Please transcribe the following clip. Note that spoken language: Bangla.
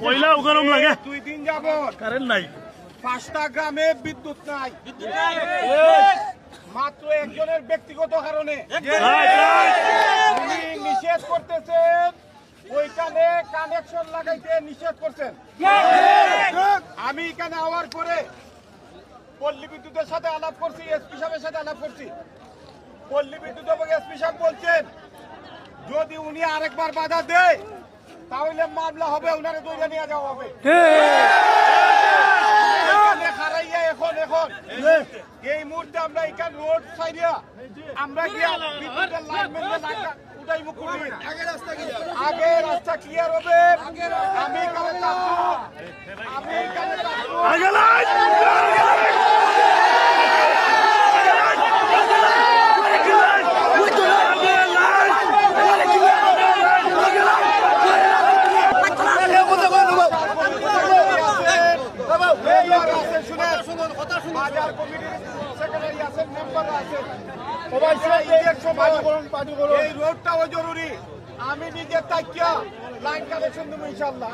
কয়লাও গরম লাগে। 2 দিন যাবত কারেন্ট নাই, 5টা গ্রামে বিদ্যুৎ নাই, মাত্র একজনের ব্যক্তিগত কারণে। উনি নিষেধ করতেছেন, ওইখানে কানেকশন লাগাইতে নিষেধ করছেন। আমি এখানে আওয়ার পরে পল্লী বিদ্যুতের সাথে আলাপ করছি, এসপি সাহেবের সাথে আলাপ করছি। পল্লী বিদ্যুৎ এবং এসপি সাহেব বলছেন যদি উনি আরেকবার বাধা দেয় তাহলে মামলা হবে, উনারে দৌড়ে নিয়ে যাওয়া হবে। এখন এই মুহূর্তে আমরা এখান রোড সাইডিয়া আমরা গিয়া বিদ্যুতের লাইন উঠাইব করি, আগে রাস্তা ক্লিয়ার হবে। আমি এখানে বাজার কমিটির সেক্রেটারি আছেন, মেম্বার আছেন, এই রোডটাও জরুরি। আমি নিজের তাকিয়া লাইন কানেকশন দেবো ইনশাল্লাহ।